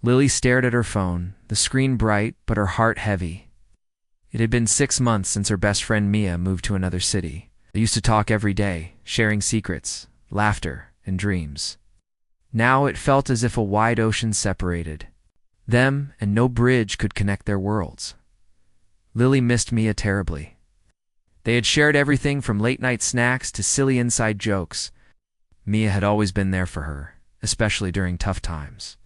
Lily stared at her phone, the screen bright but her heart heavy. It had been 6 months since her best friend Mia moved to another city. They used to talk every day, sharing secrets, laughter, and dreams. Now it felt as if a wide ocean separated them, and no bridge could connect their worlds. Lily missed Mia terribly. They had shared everything from late-night snacks to silly inside jokes. Mia had always been there for her, especially during tough times.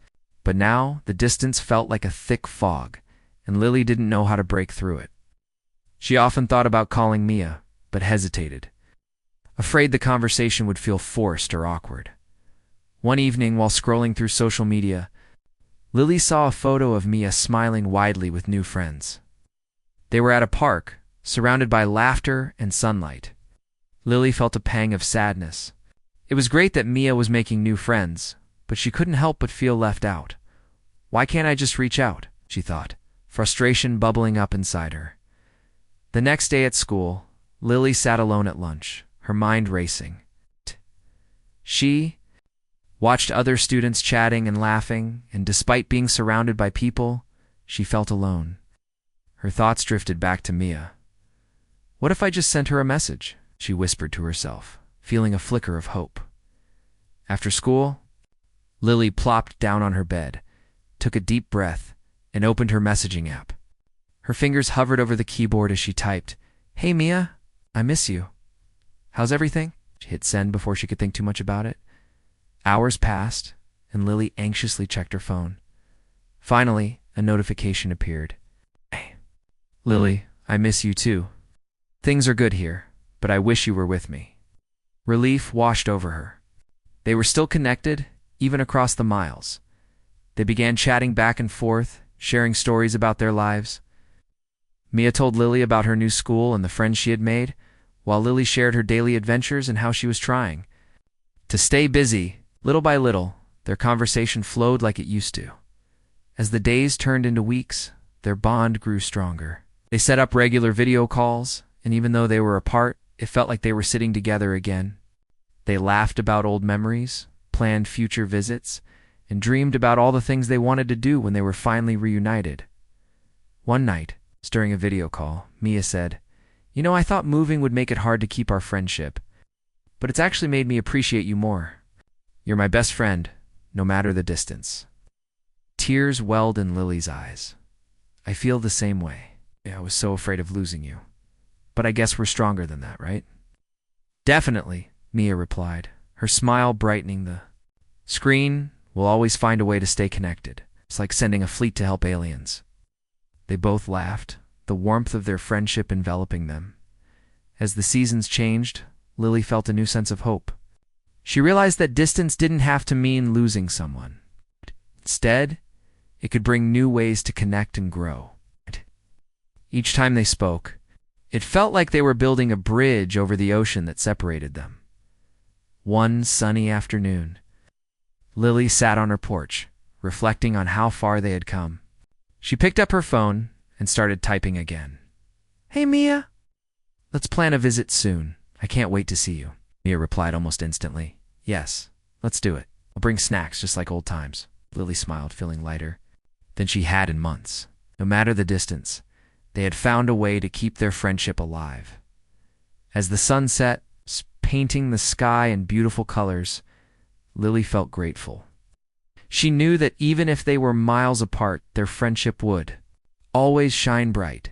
But now the distance felt like a thick fog, and Lily didn't know how to break through it. She often thought about calling Mia, but hesitated, afraid the conversation would feel forced or awkward. One evening, while scrolling through social media, Lily saw a photo of Mia smiling widely with new friends. They were at a park, surrounded by laughter and sunlight. Lily felt a pang of sadness. It was great that Mia was making new friends, but she couldn't help but feel left out. Why can't I just reach out? She thought, frustration bubbling up inside her. The next day at school, Lily sat alone at lunch, her mind racing. She watched other students chatting and laughing, and despite being surrounded by people, she felt alone. Her thoughts drifted back to Mia. What if I just sent her a message? She whispered to herself, feeling a flicker of hope. After school, Lily plopped down on her bed, took a deep breath, and opened her messaging app. Her fingers hovered over the keyboard as she typed, "Hey Mia, I miss you. How's everything?" She hit send before she could think too much about it. Hours passed, and Lily anxiously checked her phone. Finally, a notification appeared. "Hey, Lily, I miss you too. Things are good here, but I wish you were with me." Relief washed over her. They were still connected, even across the miles. They began chatting back and forth, sharing stories about their lives. Mia told Lily about her new school and the friends she had made, while Lily shared her daily adventures and how she was trying to stay busy. Little by little, their conversation flowed like it used to. As the days turned into weeks, their bond grew stronger. They set up regular video calls, and even though they were apart, it felt like they were sitting together again. They laughed about old memories, planned future visits, and dreamed about all the things they wanted to do when they were finally reunited. One night, during a video call, Mia said, "You know, I thought moving would make it hard to keep our friendship, but it's actually made me appreciate you more. You're my best friend, no matter the distance." Tears welled in Lily's eyes. "I feel the same way. I was so afraid of losing you. But I guess we're stronger than that, right?" "Definitely," Mia replied, her smile brightening the screen. "We'll always find a way to stay connected. It's like sending a fleet to help aliens." They both laughed, the warmth of their friendship enveloping them. As the seasons changed, Lily felt a new sense of hope. She realized that distance didn't have to mean losing someone. Instead, it could bring new ways to connect and grow. Each time they spoke, it felt like they were building a bridge over the ocean that separated them. One sunny afternoon, Lily sat on her porch, reflecting on how far they had come. She picked up her phone and started typing again. "Hey Mia, let's plan a visit soon. I can't wait to see you." Mia replied almost instantly. "Yes, let's do it. I'll bring snacks just like old times." Lily smiled, feeling lighter than she had in months. No matter the distance, they had found a way to keep their friendship alive. As the sun set, painting the sky in beautiful colors, Lily felt grateful. She knew that even if they were miles apart, their friendship would always shine bright.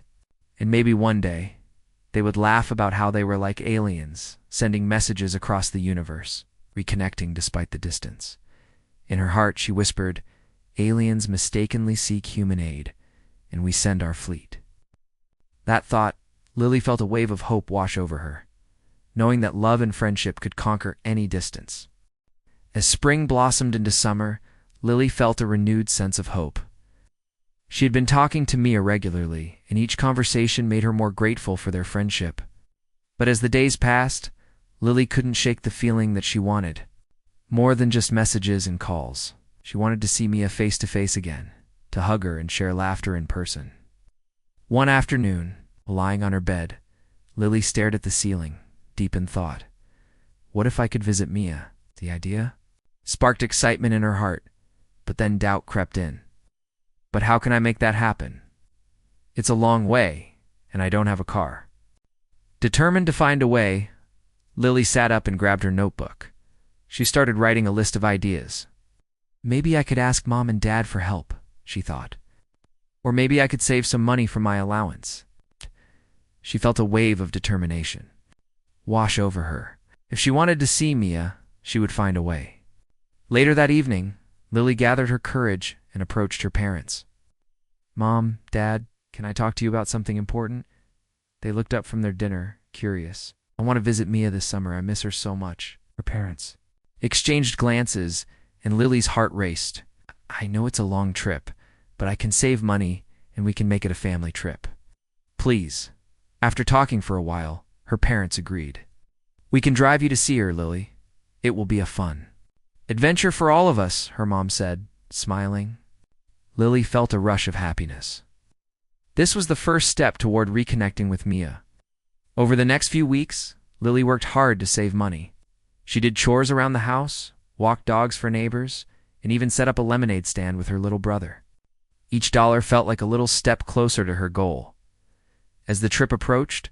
And maybe one day, they would laugh about how they were like aliens, sending messages across the universe, reconnecting despite the distance. In her heart, she whispered, "Aliens mistakenly seek human aid, and we send our fleet." That thought, Lily felt a wave of hope wash over her, knowing that love and friendship could conquer any distance. As spring blossomed into summer, Lily felt a renewed sense of hope. She had been talking to Mia regularly, and each conversation made her more grateful for their friendship. But as the days passed, Lily couldn't shake the feeling that she wanted more than just messages and calls. She wanted to see Mia face to face again, to hug her and share laughter in person. One afternoon, lying on her bed, Lily stared at the ceiling, deep in thought. What if I could visit Mia? The idea sparked excitement in her heart, but then doubt crept in. But how can I make that happen? It's a long way, and I don't have a car. Determined to find a way, Lily sat up and grabbed her notebook. She started writing a list of ideas. Maybe I could ask Mom and Dad for help, she thought. Or maybe I could save some money from my allowance. She felt a wave of determination wash over her. If she wanted to see Mia, she would find a way. Later that evening, Lily gathered her courage and approached her parents. Mom, Dad, can I talk to you about something important? They looked up from their dinner, curious. I want to visit Mia this summer. I miss her so much. Her parents exchanged glances, and Lily's heart raced. I know it's a long trip, but I can save money, and we can make it a family trip. Please. After talking for a while, her parents agreed. We can drive you to see her, Lily. It will be a fun adventure for all of us, her mom said, smiling. Lily felt a rush of happiness. This was the first step toward reconnecting with Mia. Over the next few weeks, Lily worked hard to save money. She did chores around the house, walked dogs for neighbors, and even set up a lemonade stand with her little brother. Each dollar felt like a little step closer to her goal. As the trip approached,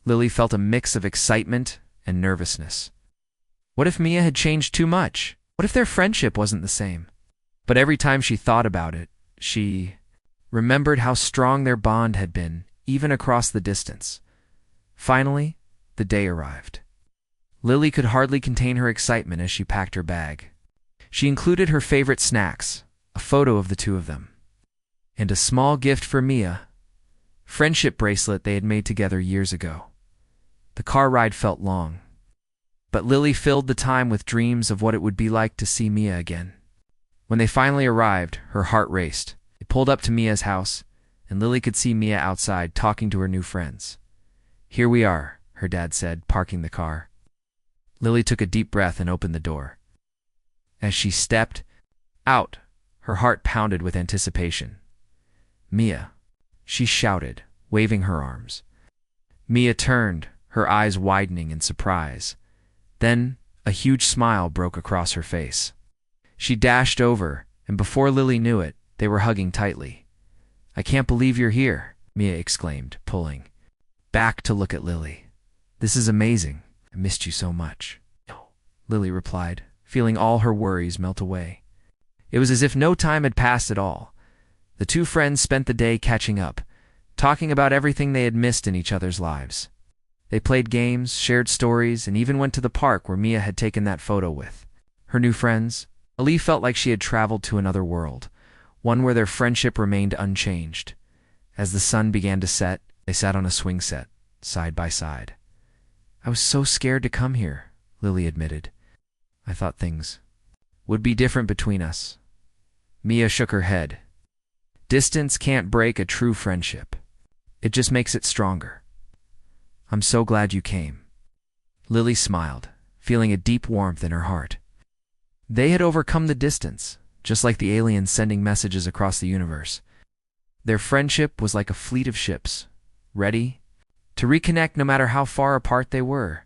Lily felt a mix of excitement and nervousness. What if Mia had changed too much? What if their friendship wasn't the same? But every time she thought about it, she remembered how strong their bond had been, even across the distance. Finally, the day arrived. Lily could hardly contain her excitement as she packed her bag. She included her favorite snacks, a photo of the two of them, and a small gift for Mia, friendship bracelet they had made together years ago. The car ride felt long, but Lily filled the time with dreams of what it would be like to see Mia again. When they finally arrived, her heart raced. They pulled up to Mia's house, and Lily could see Mia outside talking to her new friends. Here we are, her dad said, parking the car. Lily took a deep breath and opened the door. As she stepped out, her heart pounded with anticipation. Mia, she shouted, waving her arms. Mia turned, her eyes widening in surprise. Then, a huge smile broke across her face. She dashed over, and before Lily knew it, they were hugging tightly. I can't believe you're here, Mia exclaimed, pulling back to look at Lily. This is amazing. I missed you so much. No, Lily replied, feeling all her worries melt away. It was as if no time had passed at all. The two friends spent the day catching up, talking about everything they had missed in each other's lives. They played games, shared stories, and even went to the park where Mia had taken that photo with her new friends. Lily felt like she had traveled to another world, one where their friendship remained unchanged. As the sun began to set, they sat on a swing set, side by side. I was so scared to come here, Lily admitted. I thought things would be different between us. Mia shook her head. Distance can't break a true friendship. It just makes it stronger. I'm so glad you came. Lily smiled, feeling a deep warmth in her heart. They had overcome the distance, just like the aliens sending messages across the universe. Their friendship was like a fleet of ships, ready to reconnect no matter how far apart they were.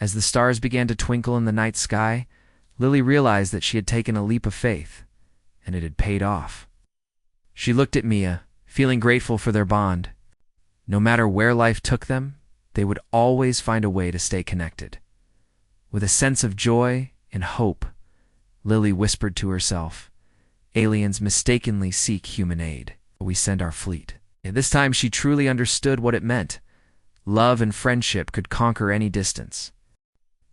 As the stars began to twinkle in the night sky, Lily realized that she had taken a leap of faith, and it had paid off. She looked at Mia, feeling grateful for their bond. No matter where life took them, they would always find a way to stay connected. With a sense of joy and hope, Lily whispered to herself, aliens mistakenly seek human aid. We send our fleet. And this time she truly understood what it meant. Love and friendship could conquer any distance.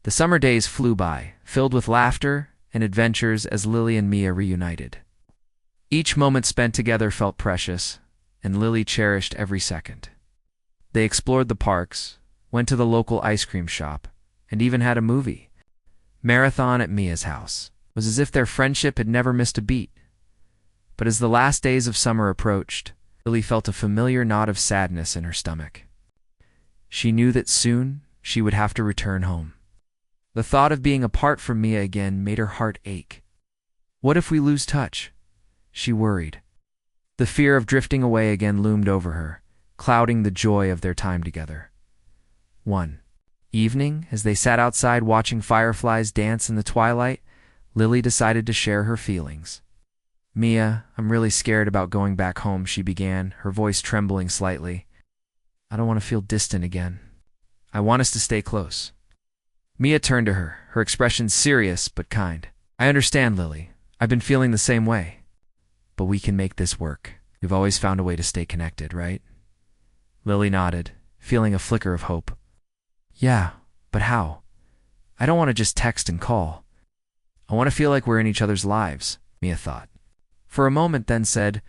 The summer days flew by, filled with laughter and adventures as Lily and Mia reunited. Each moment spent together felt precious, and Lily cherished every second. They explored the parks, went to the local ice cream shop, and even had a movie marathon at Mia's house. It was as if their friendship had never missed a beat. But as the last days of summer approached, Lily felt a familiar knot of sadness in her stomach. She knew that soon she would have to return home. The thought of being apart from Mia again made her heart ache. What if we lose touch? She worried. The fear of drifting away again loomed over her, clouding the joy of their time together. One evening, as they sat outside watching fireflies dance in the twilight, Lily decided to share her feelings. Mia, I'm really scared about going back home, she began, her voice trembling slightly. I don't want to feel distant again. I want us to stay close. Mia turned to her, her expression serious but kind. I understand, Lily. I've been feeling the same way. But we can make this work. We've always found a way to stay connected, right? Lily nodded, feeling a flicker of hope. Yeah, but how? I don't want to just text and call. I want to feel like we're in each other's lives, Mia thought. For a moment then said,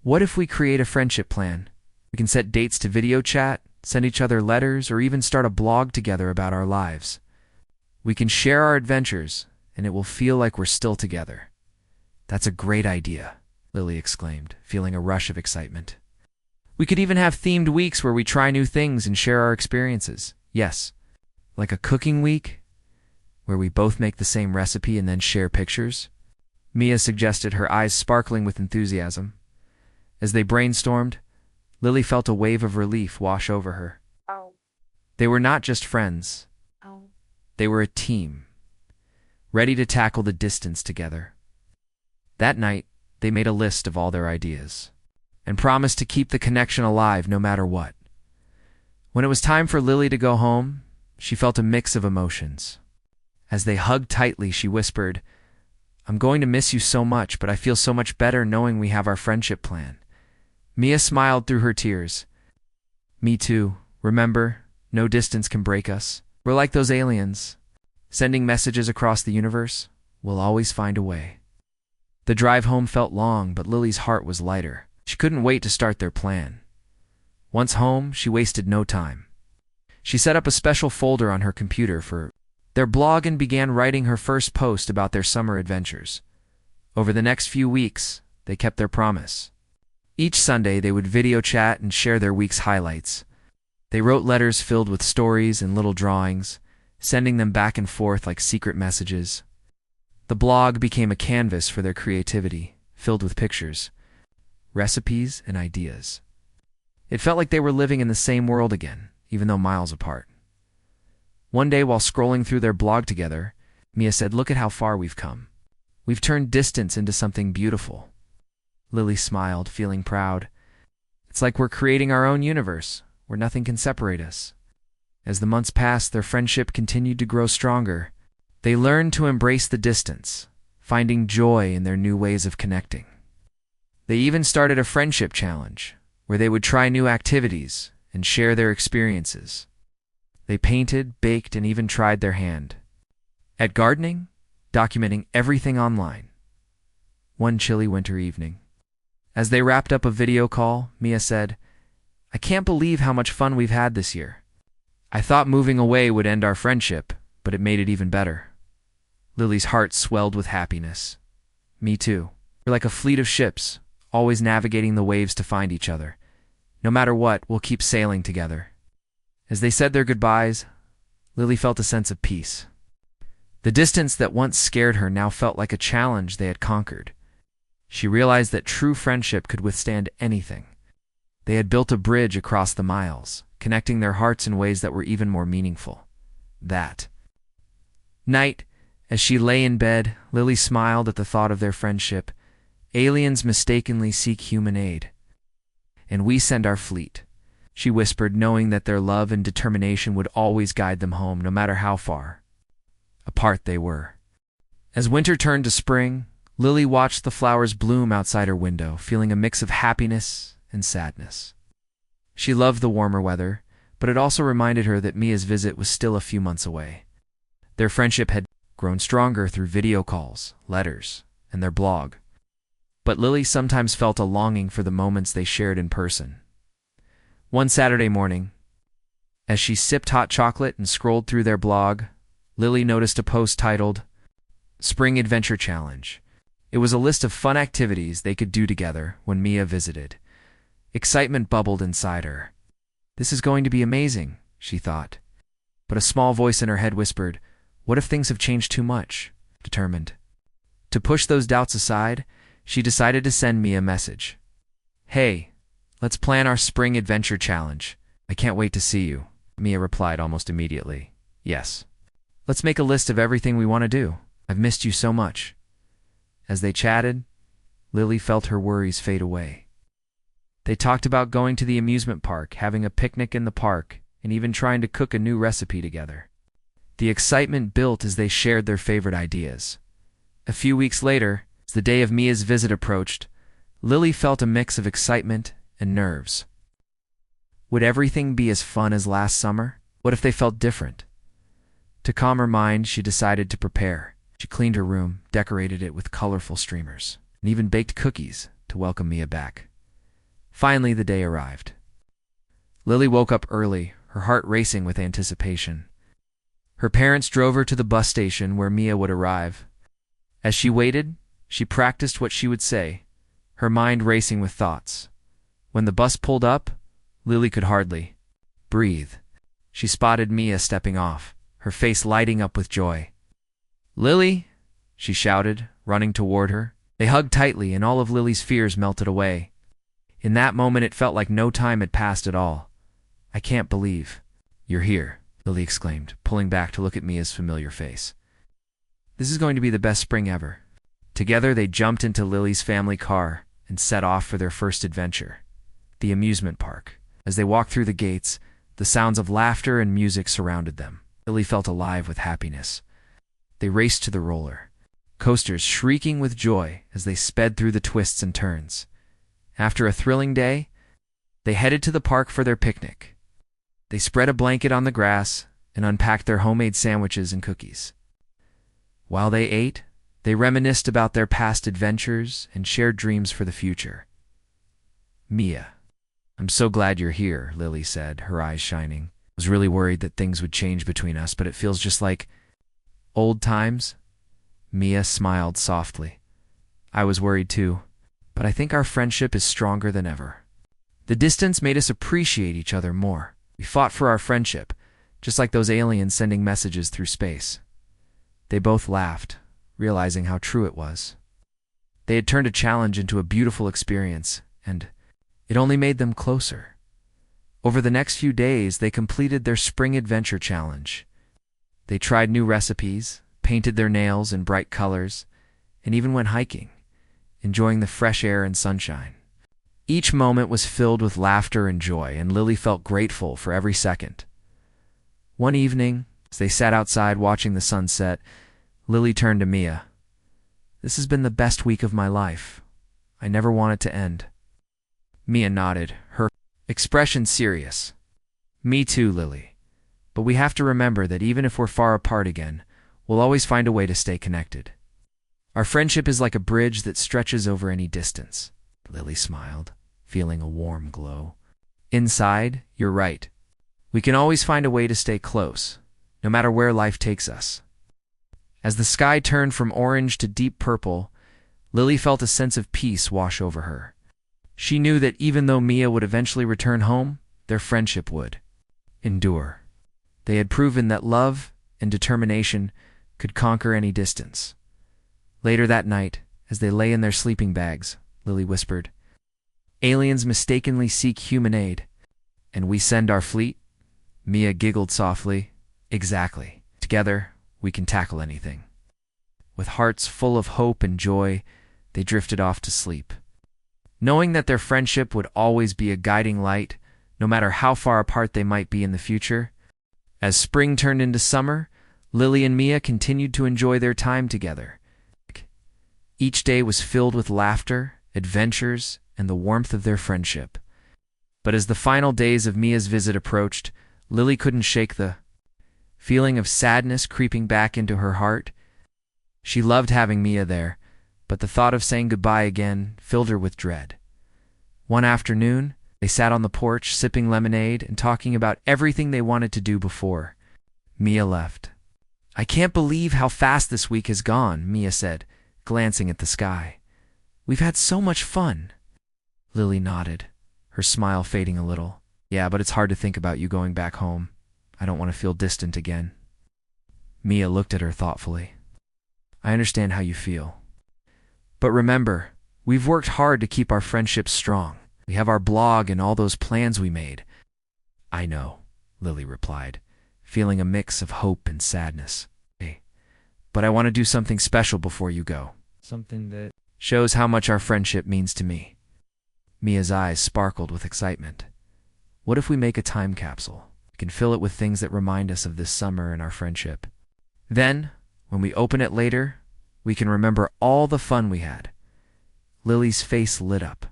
what if we create a friendship plan? We can set dates to video chat, send each other letters, or even start a blog together about our lives. We can share our adventures, and it will feel like we're still together. That's a great idea, Lily exclaimed, feeling a rush of excitement. We could even have themed weeks where we try new things and share our experiences. Yes, like a cooking week, where we both make the same recipe and then share pictures, Mia suggested, her eyes sparkling with enthusiasm. As they brainstormed, Lily felt a wave of relief wash over her. Oh. They were not just friends. Oh. They were a team, ready to tackle the distance together. That night, they made a list of all their ideas and promised to keep the connection alive no matter what. When it was time for Lily to go home, she felt a mix of emotions. As they hugged tightly, she whispered, I'm going to miss you so much, but I feel so much better knowing we have our friendship plan. Mia smiled through her tears. Me too. Remember, no distance can break us. We're like those aliens, sending messages across the universe. We'll always find a way. The drive home felt long, but Lily's heart was lighter. She couldn't wait to start their plan. Once home, she wasted no time. She set up a special folder on her computer for their blog and began writing her first post about their summer adventures. Over the next few weeks, they kept their promise. Each Sunday, they would video chat and share their week's highlights. They wrote letters filled with stories and little drawings, sending them back and forth like secret messages. The blog became a canvas for their creativity, filled with pictures, recipes, and ideas. It felt like they were living in the same world again, even though miles apart. One day, while scrolling through their blog together, Mia said, look at how far we've come. We've turned distance into something beautiful. Lily smiled, feeling proud. It's like we're creating our own universe, where nothing can separate us. As the months passed, their friendship continued to grow stronger. They learned to embrace the distance, finding joy in their new ways of connecting. They even started a friendship challenge, where they would try new activities and share their experiences. They painted, baked, and even tried their hand at gardening, documenting everything online. One chilly winter evening, as they wrapped up a video call, Mia said, I can't believe how much fun we've had this year. I thought moving away would end our friendship, but it made it even better. Lily's heart swelled with happiness. Me too. We're like a fleet of ships, always navigating the waves to find each other. No matter what, we'll keep sailing together. As they said their goodbyes, Lily felt a sense of peace. The distance that once scared her now felt like a challenge they had conquered. She realized that true friendship could withstand anything. They had built a bridge across the miles, connecting their hearts in ways that were even more meaningful. That night, as she lay in bed, Lily smiled at the thought of their friendship. Aliens mistakenly seek human aid, and we send our fleet, she whispered, knowing that their love and determination would always guide them home, no matter how far apart they were. As winter turned to spring, Lily watched the flowers bloom outside her window, feeling a mix of happiness and sadness. She loved the warmer weather, but it also reminded her that Mia's visit was still a few months away. Their friendship had grown stronger through video calls, letters, and their blog. But Lily sometimes felt a longing for the moments they shared in person. One Saturday morning, as she sipped hot chocolate and scrolled through their blog, Lily noticed a post titled, Spring Adventure Challenge. It was a list of fun activities they could do together when Mia visited. Excitement bubbled inside her. This is going to be amazing, she thought. But a small voice in her head whispered, what if things have changed too much? Determined to push those doubts aside, she decided to send Mia a message. Hey, let's plan our spring adventure challenge. I can't wait to see you, Mia replied almost immediately. Yes. Let's make a list of everything we want to do. I've missed you so much. As they chatted, Lily felt her worries fade away. They talked about going to the amusement park, having a picnic in the park, and even trying to cook a new recipe together. The excitement built as they shared their favorite ideas. A few weeks later, as the day of Mia's visit approached, Lily felt a mix of excitement and nerves. Would everything be as fun as last summer? What if they felt different? To calm her mind, she decided to prepare. She cleaned her room, decorated it with colorful streamers, and even baked cookies to welcome Mia back. Finally, the day arrived. Lily woke up early, her heart racing with anticipation. Her parents drove her to the bus station where Mia would arrive. As she waited, she practiced what she would say, her mind racing with thoughts. When the bus pulled up, Lily could hardly breathe. She spotted Mia stepping off, her face lighting up with joy. "Lily!" she shouted, running toward her. They hugged tightly, and all of Lily's fears melted away. In that moment, it felt like no time had passed at all. "I can't believe you're here," Lily exclaimed, pulling back to look at Mia's familiar face. "This is going to be the best spring ever." Together, they jumped into Lily's family car and set off for their first adventure, the amusement park. As they walked through the gates, the sounds of laughter and music surrounded them. Lily felt alive with happiness. They raced to the roller coasters, shrieking with joy as they sped through the twists and turns. After a thrilling day, they headed to the park for their picnic. They spread a blanket on the grass and unpacked their homemade sandwiches and cookies. While they ate, they reminisced about their past adventures and shared dreams for the future. "Mia, I'm so glad you're here," Lily said, her eyes shining. "I was really worried that things would change between us, but it feels just like old times." Mia smiled softly. "I was worried too, but I think our friendship is stronger than ever. The distance made us appreciate each other more. We fought for our friendship, just like those aliens sending messages through space." They both laughed, realizing how true it was. They had turned a challenge into a beautiful experience, and it only made them closer. Over the next few days, they completed their spring adventure challenge. They tried new recipes, painted their nails in bright colors, and even went hiking, enjoying the fresh air and sunshine. Each moment was filled with laughter and joy, and Lily felt grateful for every second. One evening, as they sat outside watching the sunset, Lily turned to Mia. "This has been the best week of my life. I never want it to end." Mia nodded, her expression serious. "Me too, Lily. But we have to remember that even if we're far apart again, we'll always find a way to stay connected. Our friendship is like a bridge that stretches over any distance." Lily smiled, feeling a warm glow. "Inside, you're right. We can always find a way to stay close, no matter where life takes us." As the sky turned from orange to deep purple, Lily felt a sense of peace wash over her. She knew that even though Mia would eventually return home, their friendship would endure. They had proven that love and determination could conquer any distance. Later that night, as they lay in their sleeping bags, Lily whispered, "Aliens mistakenly seek human aid, and we send our fleet?" Mia giggled softly. "Exactly. Together, we can tackle anything." With hearts full of hope and joy, they drifted off to sleep, knowing that their friendship would always be a guiding light, no matter how far apart they might be in the future. As spring turned into summer, Lily and Mia continued to enjoy their time together. Each day was filled with laughter, adventures, and the warmth of their friendship. But as the final days of Mia's visit approached, Lily couldn't shake the feeling of sadness creeping back into her heart. She loved having Mia there, but the thought of saying goodbye again filled her with dread. One afternoon, they sat on the porch sipping lemonade and talking about everything they wanted to do before Mia left. "I can't believe how fast this week has gone," Mia said, glancing at the sky. "We've had so much fun." Lily nodded, her smile fading a little. "Yeah, but it's hard to think about you going back home. I don't want to feel distant again." Mia looked at her thoughtfully. "I understand how you feel. But remember, we've worked hard to keep our friendship strong. We have our blog and all those plans we made." "I know," Lily replied, feeling a mix of hope and sadness. "Hey, but I want to do something special before you go. Something that Shows how much our friendship means to me." Mia's eyes sparkled with excitement. "What if we make a time capsule? We can fill it with things that remind us of this summer and our friendship. Then, when we open it later, we can remember all the fun we had." Lily's face lit up.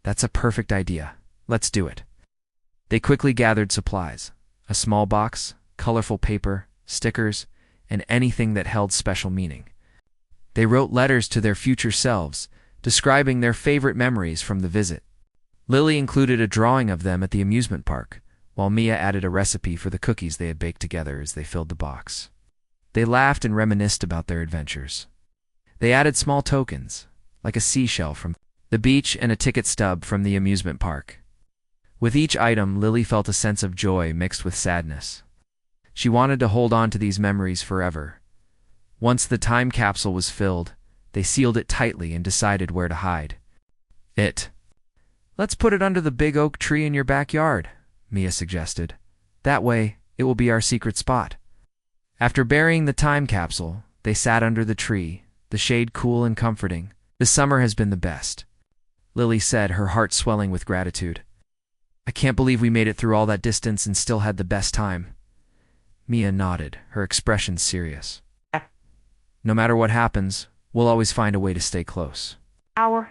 "That's a perfect idea. Let's do it." They quickly gathered supplies: a small box, colorful paper, stickers, and anything that held special meaning. They wrote letters to their future selves, describing their favorite memories from the visit. Lily included a drawing of them at the amusement park, while Mia added a recipe for the cookies they had baked together as they filled the box. They laughed and reminisced about their adventures. They added small tokens, like a seashell from the beach and a ticket stub from the amusement park. With each item, Lily felt a sense of joy mixed with sadness. She wanted to hold on to these memories forever. Once the time capsule was filled, they sealed it tightly and decided where to hide it. "Let's put it under the big oak tree in your backyard," Mia suggested. "That way, it will be our secret spot." After burying the time capsule, they sat under the tree, the shade cool and comforting. "The summer has been the best," Lily said, her heart swelling with gratitude. "I can't believe we made it through all that distance and still had the best time." Mia nodded, her expression serious. "No matter what happens, we'll always find a way to stay close. Our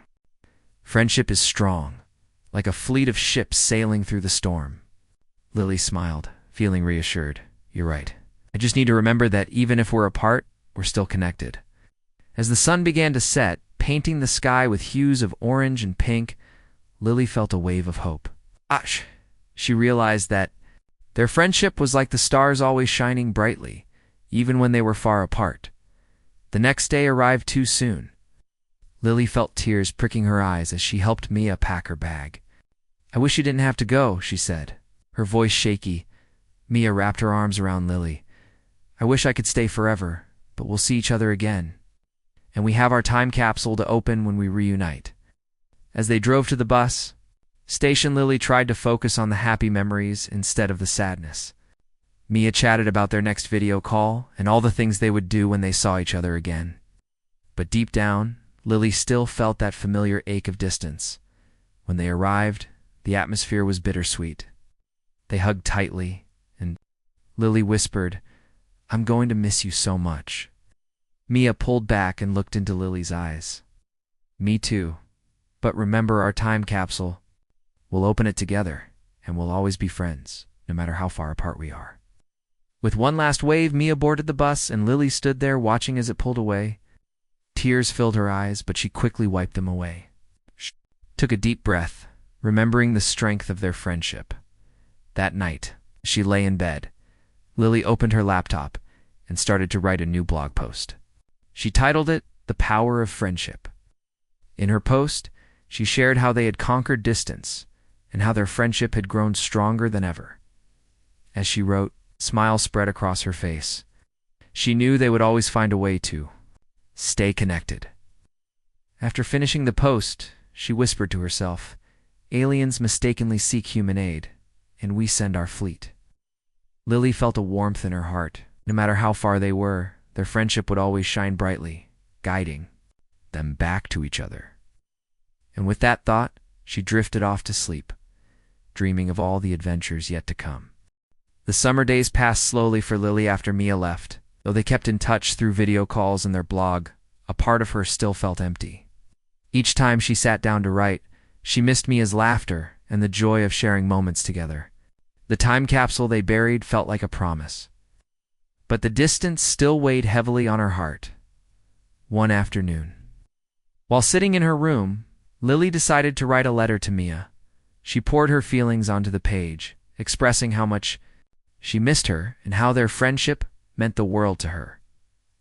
friendship is strong, like a fleet of ships sailing through the storm." Lily smiled, feeling reassured. "You're right. I just need to remember that even if we're apart, we're still connected." As the sun began to set, painting the sky with hues of orange and pink, Lily felt a wave of hope. She realized that their friendship was like the stars always shining brightly, even when they were far apart. The next day arrived too soon. Lily felt tears pricking her eyes as she helped Mia pack her bag. "I wish you didn't have to go," she said, her voice shaky. Mia wrapped her arms around Lily. "I wish I could stay forever, but we'll see each other again. And we have our time capsule to open when we reunite." As they drove to the bus station, Lily tried to focus on the happy memories instead of the sadness. Mia chatted about their next video call and all the things they would do when they saw each other again. But deep down, Lily still felt that familiar ache of distance. When they arrived, the atmosphere was bittersweet. They hugged tightly, and Lily whispered, "I'm going to miss you so much." Mia pulled back and looked into Lily's eyes. "Me too. But remember our time capsule. We'll open it together, and we'll always be friends, no matter how far apart we are." With one last wave, Mia boarded the bus, and Lily stood there watching as it pulled away. Tears filled her eyes, but she quickly wiped them away. She took a deep breath, remembering the strength of their friendship. That night, as she lay in bed, Lily opened her laptop and started to write a new blog post. She titled it, "The Power of Friendship." In her post, she shared how they had conquered distance and how their friendship had grown stronger than ever. As she wrote, a smile spread across her face. She knew they would always find a way to stay connected. After finishing the post, she whispered to herself, "Aliens mistakenly seek human aid, and we send our fleet." Lily felt a warmth in her heart. No matter how far they were, their friendship would always shine brightly, guiding them back to each other. And with that thought, she drifted off to sleep, dreaming of all the adventures yet to come. The summer days passed slowly for Lily after Mia left. Though they kept in touch through video calls and their blog, a part of her still felt empty. Each time she sat down to write, she missed Mia's laughter and the joy of sharing moments together. The time capsule they buried felt like a promise. But the distance still weighed heavily on her heart. One afternoon, while sitting in her room, Lily decided to write a letter to Mia. She poured her feelings onto the page, expressing how much she missed her and how their friendship meant the world to her.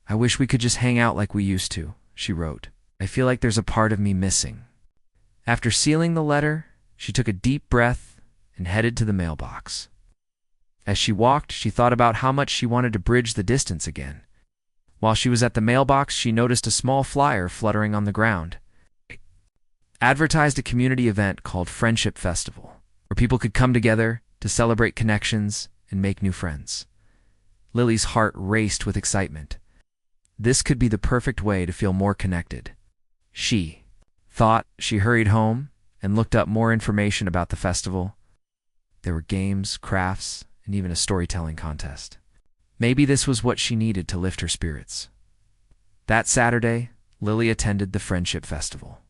"I wish we could just hang out like we used to," she wrote. "I feel like there's a part of me missing." After sealing the letter, she took a deep breath and headed to the mailbox. As she walked, she thought about how much she wanted to bridge the distance again. While she was at the mailbox, she noticed a small flyer fluttering on the ground. It advertised a community event called Friendship Festival, where people could come together to celebrate connections and make new friends. Lily's heart raced with excitement. This could be the perfect way to feel more connected. she thought. She hurried home and looked up more information about the festival. There were games, crafts, and even a storytelling contest. Maybe this was what she needed to lift her spirits. That Saturday, Lily attended the Friendship Festival.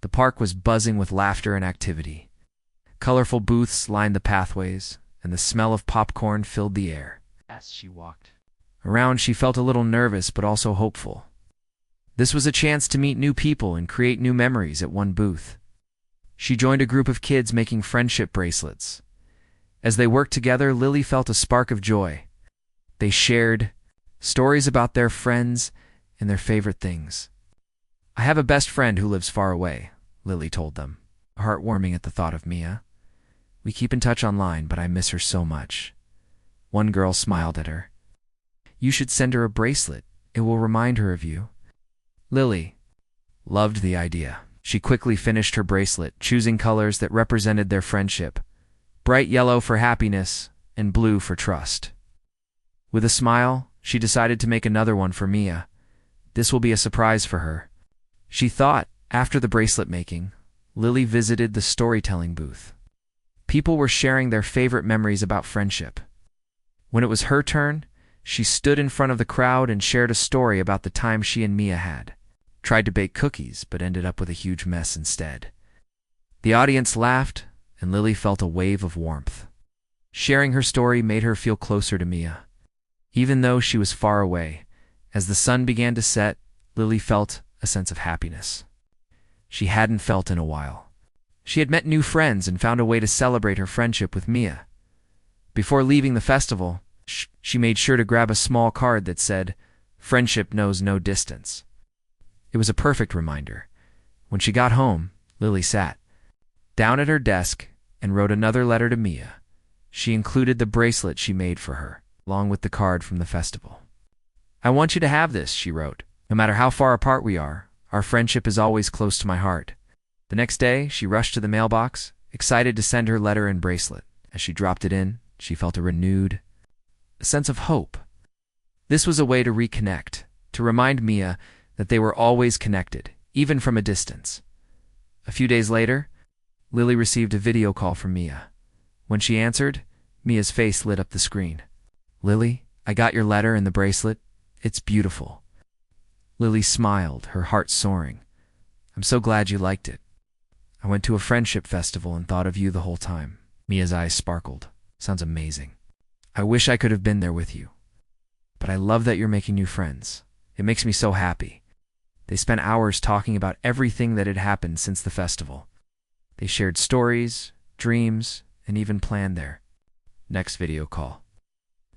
The park was buzzing with laughter and activity. Colorful booths lined the pathways, and the smell of popcorn filled the air. As she walked around, she felt a little nervous but also hopeful. This was a chance to meet new people and create new memories at one booth. She joined a group of kids making friendship bracelets. As they worked together, Lily felt a spark of joy. They shared stories about their friends and their favorite things. "I have a best friend who lives far away," Lily told them, heartwarming at the thought of Mia. "We keep in touch online, but I miss her so much." One girl smiled at her. "You should send her a bracelet. It will remind her of you." Lily loved the idea. She quickly finished her bracelet, choosing colors that represented their friendship: bright yellow for happiness and blue for trust. With a smile, she decided to make another one for Mia. This will be a surprise for her, she thought. After the bracelet making, Lily visited the storytelling booth. People were sharing their favorite memories about friendship. When it was her turn, she stood in front of the crowd and shared a story about the time she and Mia had tried to bake cookies but ended up with a huge mess instead. The audience laughed, and Lily felt a wave of warmth. Sharing her story made her feel closer to Mia. Even though she was far away, as the sun began to set, Lily felt a sense of happiness she hadn't felt in a while. She had met new friends and found a way to celebrate her friendship with Mia. Before leaving the festival, she made sure to grab a small card that said, "Friendship knows no distance." It was a perfect reminder. When she got home, Lily sat down at her desk and wrote another letter to Mia. She included the bracelet she made for her, along with the card from the festival. "I want you to have this," she wrote. "No matter how far apart we are, our friendship is always close to my heart." The next day, she rushed to the mailbox, excited to send her letter and bracelet. As she dropped it in, she felt a sense of hope. This was a way to reconnect, to remind Mia that they were always connected, even from a distance. A few days later, Lily received a video call from Mia. When she answered, Mia's face lit up the screen. "Lily, I got your letter and the bracelet. It's beautiful." Lily smiled, her heart soaring. "I'm so glad you liked it. I went to a friendship festival and thought of you the whole time." Mia's eyes sparkled. "Sounds amazing. I wish I could have been there with you. But I love that you're making new friends. It makes me so happy." They spent hours talking about everything that had happened since the festival. They shared stories, dreams, and even planned their next video call.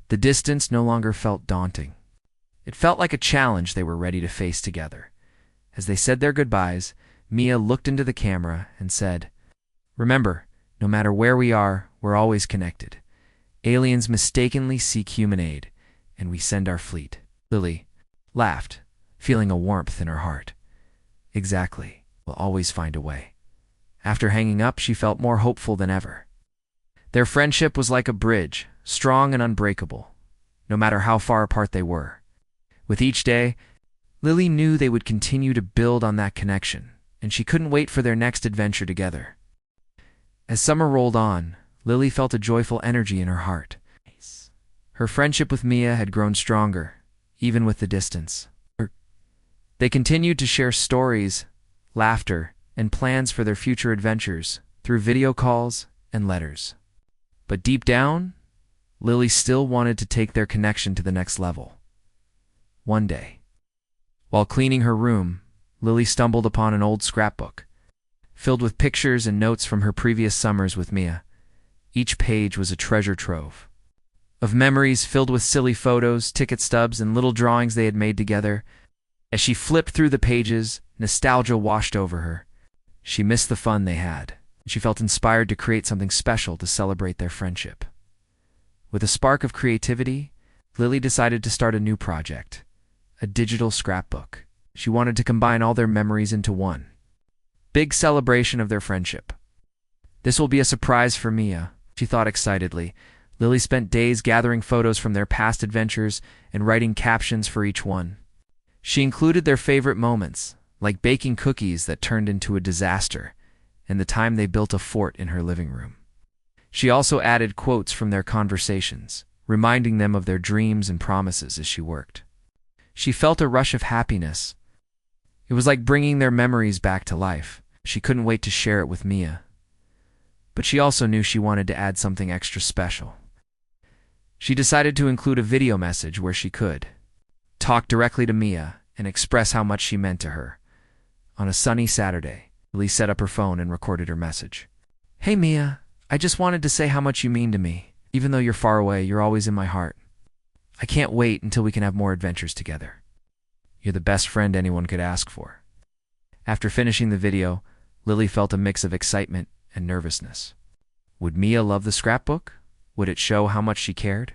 The distance no longer felt daunting. It felt like a challenge they were ready to face together. As they said their goodbyes, Mia looked into the camera and said, "Remember, no matter where we are, we're always connected. Aliens mistakenly seek human aid, and we send our fleet." Lily laughed, feeling a warmth in her heart. "Exactly. We'll always find a way." After hanging up, she felt more hopeful than ever. Their friendship was like a bridge, strong and unbreakable, no matter how far apart they were. With each day, Lily knew they would continue to build on that connection, and she couldn't wait for their next adventure together. As summer rolled on, Lily felt a joyful energy in her heart. Her friendship with Mia had grown stronger, even with the distance. They continued to share stories, laughter, and plans for their future adventures through video calls and letters. But deep down, Lily still wanted to take their connection to the next level. One day, while cleaning her room, Lily stumbled upon an old scrapbook, filled with pictures and notes from her previous summers with Mia. Each page was a treasure trove of memories filled with silly photos, ticket stubs, and little drawings they had made together. As she flipped through the pages, nostalgia washed over her. She missed the fun they had. She felt inspired to create something special to celebrate their friendship. With a spark of creativity, Lily decided to start a new project, a digital scrapbook. She wanted to combine all their memories into one big celebration of their friendship. "This will be a surprise for Mia," she thought excitedly. Lily spent days gathering photos from their past adventures and writing captions for each one. She included their favorite moments, like baking cookies that turned into a disaster, and the time they built a fort in her living room. She also added quotes from their conversations, reminding them of their dreams and promises as she worked. She felt a rush of happiness. It was like bringing their memories back to life. She couldn't wait to share it with Mia. But she also knew she wanted to add something extra special. She decided to include a video message where she could talk directly to Mia and express how much she meant to her. On a sunny Saturday, Lily set up her phone and recorded her message. "Hey Mia, I just wanted to say how much you mean to me. Even though you're far away, you're always in my heart. I can't wait until we can have more adventures together. You're the best friend anyone could ask for." After finishing the video, Lily felt a mix of excitement and nervousness. Would Mia love the scrapbook? Would it show how much she cared?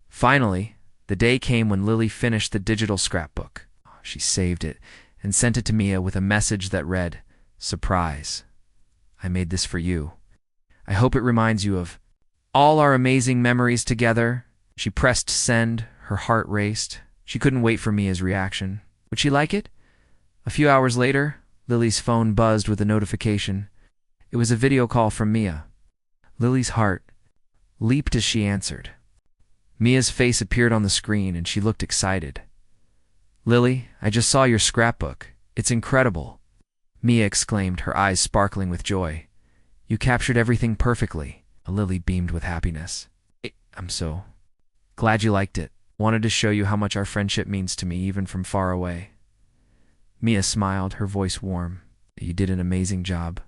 Finally, the day came when Lily finished the digital scrapbook. She saved it and sent it to Mia with a message that read, "Surprise. I made this for you. I hope it reminds you of all our amazing memories together." She pressed send, her heart raced. She couldn't wait for Mia's reaction. Would she like it? A few hours later, Lily's phone buzzed with a notification. It was a video call from Mia. Lily's heart leaped as she answered. Mia's face appeared on the screen and she looked excited. "Lily, I just saw your scrapbook. It's incredible," Mia exclaimed, her eyes sparkling with joy. "You captured everything perfectly." Lily beamed with happiness. "I'm so glad you liked it. Wanted to show you how much our friendship means to me, even from far away." Mia smiled, her voice warm. "You did an amazing job.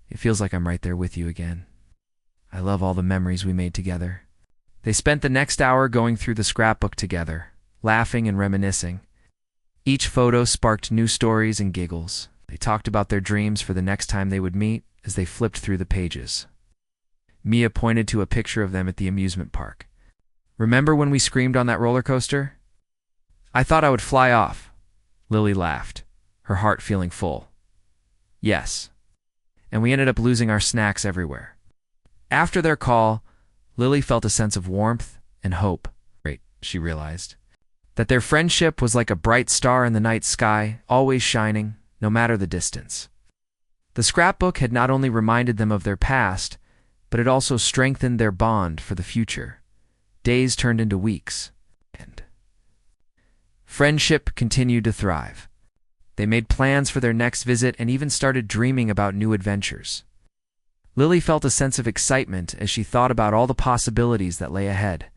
It feels like I'm right there with you again. I love all the memories we made together." They spent the next hour going through the scrapbook together, laughing and reminiscing. Each photo sparked new stories and giggles. They talked about their dreams for the next time they would meet as they flipped through the pages. Mia pointed to a picture of them at the amusement park. "Remember when we screamed on that roller coaster? I thought I would fly off." Lily laughed, her heart feeling full. "Yes. And we ended up losing our snacks everywhere." After their call, Lily felt a sense of warmth and hope. She realized that their friendship was like a bright star in the night sky, always shining, no matter the distance. The scrapbook had not only reminded them of their past, but it also strengthened their bond for the future. Days turned into weeks, and friendship continued to thrive. They made plans for their next visit and even started dreaming about new adventures. Lily felt a sense of excitement as she thought about all the possibilities that lay ahead.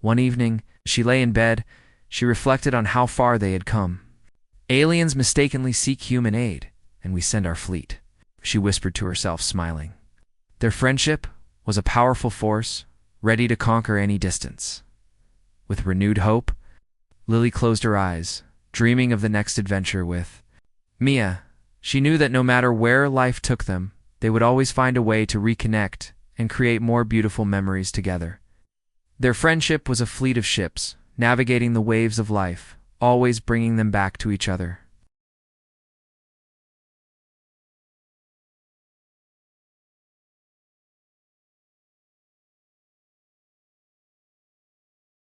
One evening, as she lay in bed, she reflected on how far they had come. "Aliens mistakenly seek human aid, and we send our fleet," she whispered to herself, smiling. Their friendship was a powerful force, ready to conquer any distance. With renewed hope, Lily closed her eyes, dreaming of the next adventure with Mia. She knew that no matter where life took them, they would always find a way to reconnect and create more beautiful memories together. Their friendship was a fleet of ships, navigating the waves of life, always bringing them back to each other.